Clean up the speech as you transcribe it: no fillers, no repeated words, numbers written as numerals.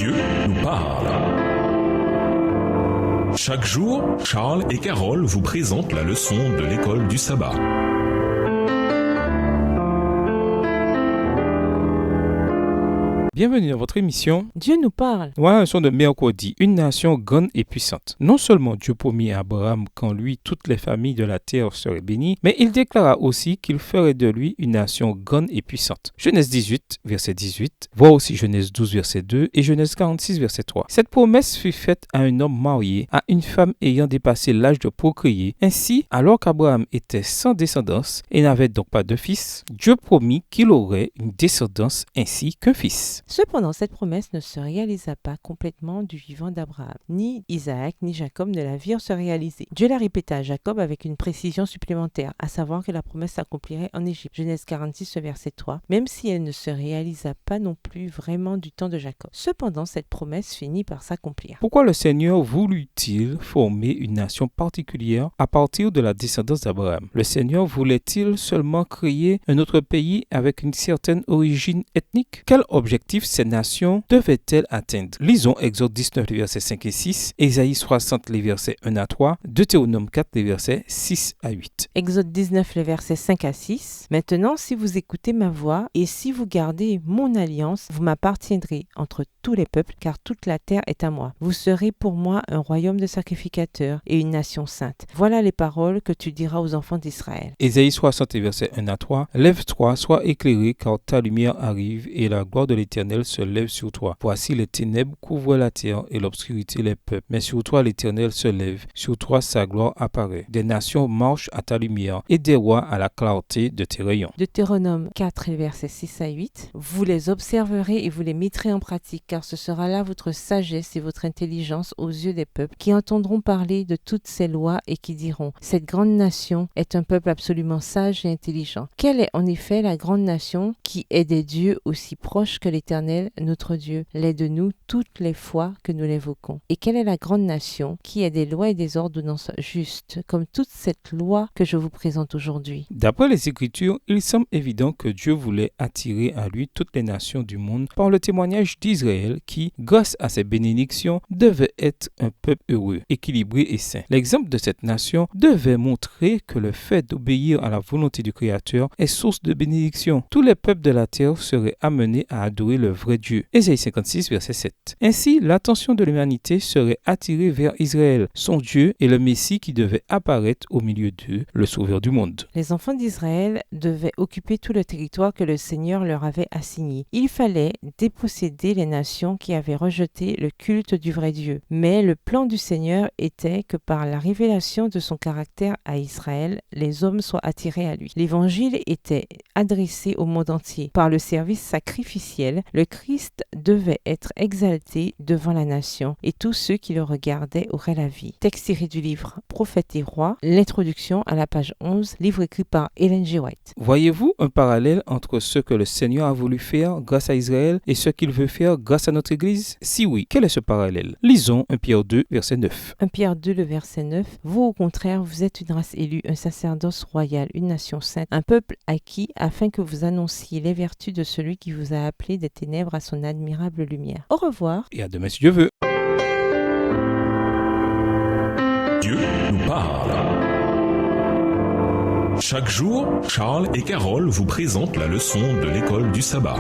Dieu nous parle. Chaque jour, Charles et Carole vous présentent la leçon de l'école du sabbat. Bienvenue dans votre émission Dieu nous parle. Voilà un son de mercredi, une nation grande et puissante. Non seulement Dieu promit à Abraham qu'en lui toutes les familles de la terre seraient bénies, mais il déclara aussi qu'il ferait de lui une nation grande et puissante. Genèse 18, verset 18, voire aussi Genèse 12, verset 2 et Genèse 46, verset 3. Cette promesse fut faite à un homme marié, à une femme ayant dépassé l'âge de procréer. Ainsi, alors qu'Abraham était sans descendance et n'avait donc pas de fils, Dieu promit qu'il aurait une descendance ainsi qu'un fils. Cependant, cette promesse ne se réalisa pas complètement du vivant d'Abraham. Ni Isaac ni Jacob ne la virent se réaliser. Dieu la répéta à Jacob avec une précision supplémentaire, à savoir que la promesse s'accomplirait en Égypte. Genèse 46, verset 3, même si elle ne se réalisa pas non plus vraiment du temps de Jacob. Cependant, cette promesse finit par s'accomplir. Pourquoi le Seigneur voulut-il former une nation particulière à partir de la descendance d'Abraham? Le Seigneur voulait-il seulement créer un autre pays avec une certaine origine ethnique? Quel objectif ces nations devaient-elles atteindre? Lisons Exode 19, les versets 5 et 6, Ésaïe 60, les versets 1 à 3, Deutéronome 4, les versets 6 à 8. Exode 19, les versets 5 à 6. Maintenant, si vous écoutez ma voix et si vous gardez mon alliance, vous m'appartiendrez entre tous les peuples, car toute la terre est à moi. Vous serez pour moi un royaume de sacrificateurs et une nation sainte. Voilà les paroles que tu diras aux enfants d'Israël. Ésaïe 60, les versets 1 à 3, Lève-toi, sois éclairé, car ta lumière arrive et la gloire de l'Éternel se lève sur toi. Voici les ténèbres couvrent la terre et l'obscurité les peuples. Mais sur toi l'Éternel se lève, sur toi sa gloire apparaît. Des nations marchent à ta lumière et des rois à la clarté de tes rayons. Deutéronome 4, versets 6 à 8. Vous les observerez et vous les mettrez en pratique, car ce sera là votre sagesse et votre intelligence aux yeux des peuples, qui entendront parler de toutes ces lois et qui diront: cette grande nation est un peuple absolument sage et intelligent. Quelle est en effet la grande nation qui est des dieux aussi proches que l'Éternel, notre Dieu, l'est de nous toutes les fois que nous l'évoquons? Et quelle est la grande nation qui a des lois et des ordonnances justes, comme toute cette loi que je vous présente aujourd'hui? D'après les Écritures, il semble évident que Dieu voulait attirer à lui toutes les nations du monde par le témoignage d'Israël qui, grâce à ses bénédictions, devait être un peuple heureux, équilibré et saint. L'exemple de cette nation devait montrer que le fait d'obéir à la volonté du Créateur est source de bénédiction. Tous les peuples de la terre seraient amenés à adorer le vrai Dieu. Ésaïe 56, verset 7. Ainsi, l'attention de l'humanité serait attirée vers Israël, son Dieu et le Messie qui devait apparaître au milieu d'eux, le Sauveur du monde. Les enfants d'Israël devaient occuper tout le territoire que le Seigneur leur avait assigné. Il fallait déposséder les nations qui avaient rejeté le culte du vrai Dieu. Mais le plan du Seigneur était que par la révélation de son caractère à Israël, les hommes soient attirés à lui. L'évangile était adressé au monde entier. Par le service sacrificiel, le Christ devait être exalté devant la nation et tous ceux qui le regardaient auraient la vie. Texte tiré du livre Prophètes et rois, l'introduction à la page 11, livre écrit par Ellen G. White. Voyez-vous un parallèle entre ce que le Seigneur a voulu faire grâce à Israël et ce qu'il veut faire grâce à notre Église? Si oui, quel est ce parallèle? Lisons 1 Pierre 2, verset 9. 1 Pierre 2, le verset 9. Vous, au contraire, vous êtes une race élue, un sacerdoce royal, une nation sainte, un peuple acquis, afin que vous annonciez les vertus de celui qui vous a appelé des ténèbres à son admirable lumière. Au revoir. Et à demain si Dieu veut. Dieu nous parle. Chaque jour, Charles et Carole vous présentent la leçon de l'école du sabbat.